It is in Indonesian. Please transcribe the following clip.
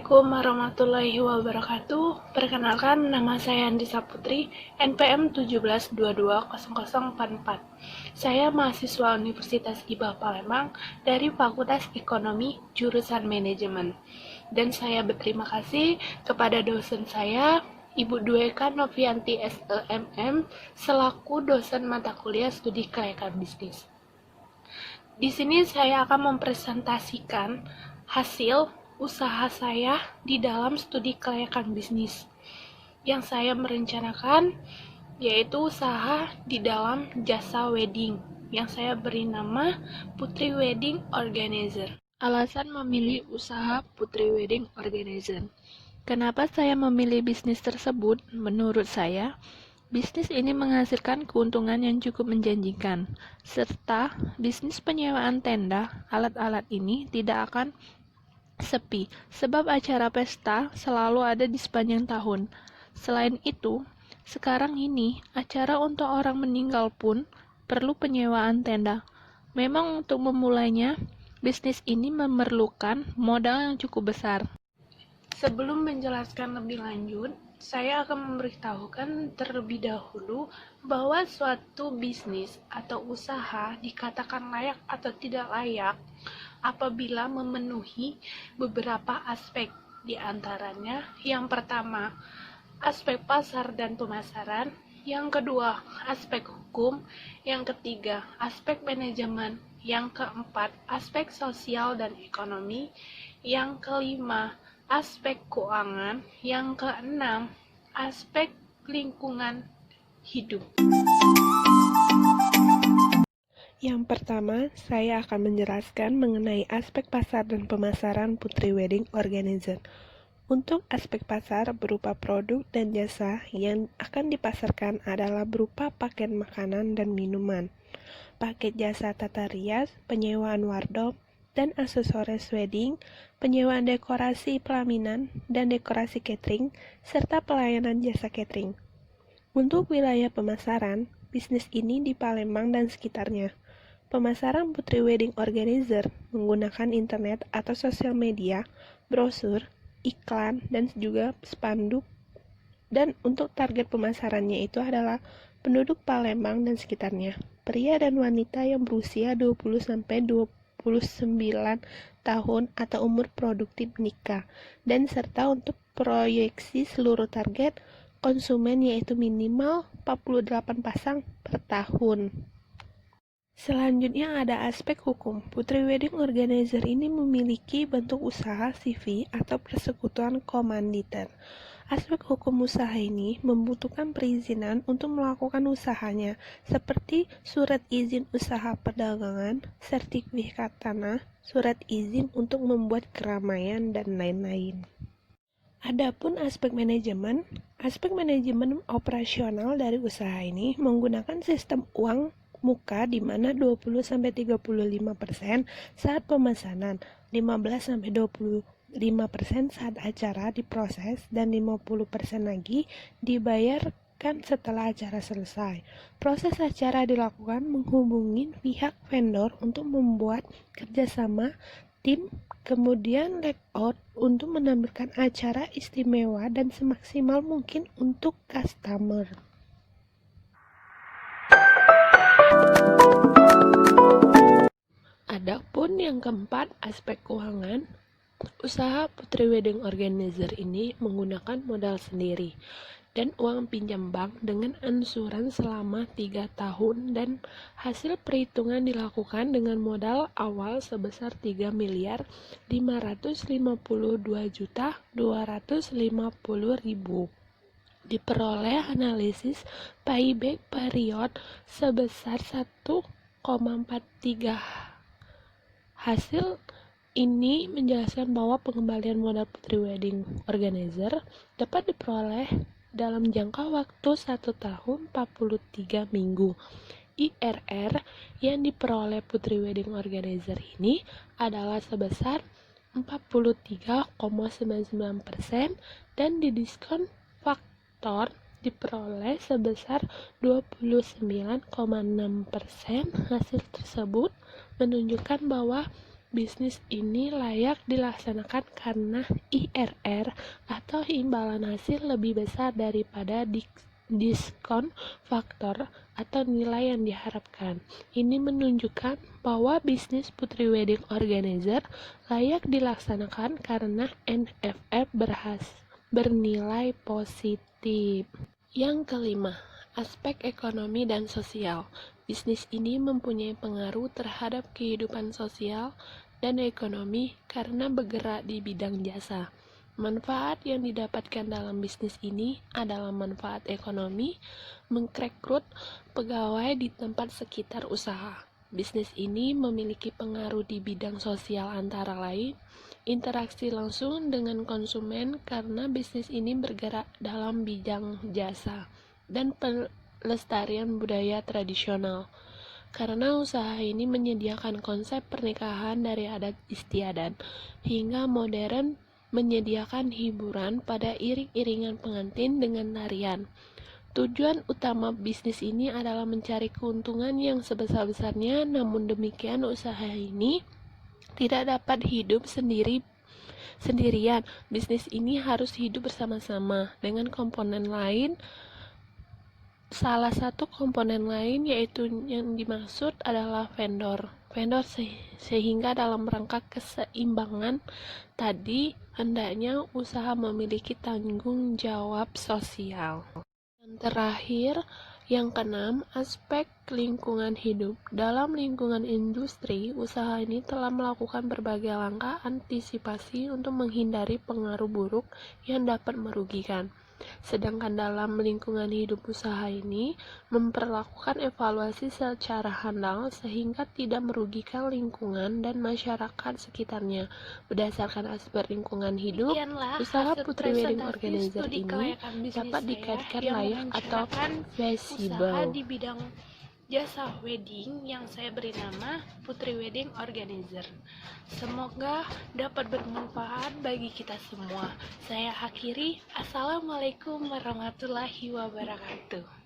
Assalamualaikum warahmatullahi wabarakatuh. Perkenalkan, nama saya Andisa Putri, NPM 17220044. Saya mahasiswa Universitas IPA Palembang dari Fakultas Ekonomi jurusan Manajemen. Dan saya berterima kasih kepada dosen saya, Ibu Dwiqa Novianti SEMM, selaku dosen mata kuliah studi kelayakan bisnis. Di sini saya akan mempresentasikan hasil usaha saya di dalam studi kelayakan bisnis. Yang saya merencanakan yaitu usaha di dalam jasa wedding yang saya beri nama Putri Wedding Organizer. Alasan memilih usaha Putri Wedding Organizer. Kenapa saya memilih bisnis tersebut? Menurut saya, bisnis ini menghasilkan keuntungan yang cukup menjanjikan, serta bisnis penyewaan tenda alat-alat ini tidak akan sepi, sebab acara pesta selalu ada di sepanjang tahun. Selain itu, sekarang ini acara untuk orang meninggal pun perlu penyewaan tenda. Memang untuk memulainya, bisnis ini memerlukan modal yang cukup besar. Sebelum menjelaskan lebih lanjut, saya akan memberitahukan terlebih dahulu bahwa suatu bisnis atau usaha dikatakan layak atau tidak layak apabila memenuhi beberapa aspek, di antaranya yang pertama, aspek pasar dan pemasaran, yang kedua, aspek hukum, yang ketiga, aspek manajemen, yang keempat, aspek sosial dan ekonomi, yang kelima, aspek keuangan, yang keenam, aspek lingkungan hidup. Yang pertama, saya akan menjelaskan mengenai aspek pasar dan pemasaran Putri Wedding Organizer. Untuk aspek pasar berupa produk dan jasa yang akan dipasarkan adalah berupa paket makanan dan minuman, paket jasa tata rias, penyewaan wardrobe dan aksesoris wedding, penyewaan dekorasi pelaminan dan dekorasi catering, serta pelayanan jasa catering. Untuk wilayah pemasaran, bisnis ini di Palembang dan sekitarnya. Pemasaran Putri Wedding Organizer menggunakan internet atau sosial media, brosur, iklan, dan juga spanduk. Dan untuk target pemasarannya itu adalah penduduk Palembang dan sekitarnya, pria dan wanita yang berusia 20-29 tahun atau umur produktif nikah, dan serta untuk proyeksi seluruh target konsumen yaitu minimal 48 pasang per tahun. Selanjutnya ada aspek hukum. Putri Wedding Organizer ini memiliki bentuk usaha CV atau persekutuan komanditer. Aspek hukum usaha ini membutuhkan perizinan untuk melakukan usahanya, seperti surat izin usaha perdagangan, sertifikat tanah, surat izin untuk membuat keramaian, dan lain-lain. Adapun aspek manajemen operasional dari usaha ini menggunakan sistem uang muka di mana 20-35% saat pemesanan, 15-25% saat acara diproses, dan 50% lagi dibayarkan setelah acara selesai. Proses acara dilakukan menghubungi pihak vendor untuk membuat kerjasama tim, kemudian layout untuk menampilkan acara istimewa dan semaksimal mungkin untuk customer. Adapun yang keempat, aspek keuangan. Usaha Putri Wedding Organizer ini menggunakan modal sendiri dan uang pinjam bank dengan ansuran selama 3 tahun, dan hasil perhitungan dilakukan dengan modal awal sebesar 3.552.250.000. Diperoleh analisis payback period sebesar 1,43. Hasil ini menjelaskan bahwa pengembalian modal Putri Wedding Organizer dapat diperoleh dalam jangka waktu 1 tahun 43 minggu. IRR yang diperoleh Putri Wedding Organizer ini adalah sebesar 43,99% dan didiskon faktor diperoleh sebesar 29,6%. Hasil tersebut menunjukkan bahwa bisnis ini layak dilaksanakan karena IRR atau imbalan hasil lebih besar daripada diskon faktor atau nilai yang diharapkan. Ini menunjukkan bahwa bisnis Putri Wedding Organizer layak dilaksanakan karena NFF bernilai positif. Yang kelima, aspek ekonomi dan sosial. Bisnis ini mempunyai pengaruh terhadap kehidupan sosial dan ekonomi karena bergerak di bidang jasa. Manfaat yang didapatkan dalam bisnis ini adalah manfaat ekonomi, mengrekrut pegawai di tempat sekitar usaha. Bisnis ini memiliki pengaruh di bidang sosial antara lain, interaksi langsung dengan konsumen karena bisnis ini bergerak dalam bidang jasa, dan pelestarian budaya tradisional. Karena usaha ini menyediakan konsep pernikahan dari adat istiadat hingga modern, menyediakan hiburan pada iring-iringan pengantin dengan tarian. Tujuan utama bisnis ini adalah mencari keuntungan yang sebesar-besarnya, namun demikian usaha ini tidak dapat hidup sendirian. Bisnis ini harus hidup bersama-sama dengan komponen lain. Salah satu komponen lain yaitu yang dimaksud adalah vendor sehingga dalam rangka keseimbangan tadi hendaknya usaha memiliki tanggung jawab sosial. Yang terakhir, yang keenam, aspek lingkungan hidup. Dalam lingkungan industri, usaha ini telah melakukan berbagai langkah antisipasi untuk menghindari pengaruh buruk yang dapat merugikan. Sedangkan dalam lingkungan hidup usaha ini memperlakukan evaluasi secara handal sehingga tidak merugikan lingkungan dan masyarakat sekitarnya. Berdasarkan aspek lingkungan hidup, usaha Putri Wedding Organizer ini dapat dikaitkan layak atau feasible. Usaha di bidang jasa wedding yang saya beri nama Putri Wedding Organizer. Semoga dapat bermanfaat bagi kita semua. Saya akhiri. Assalamualaikum warahmatullahi wabarakatuh.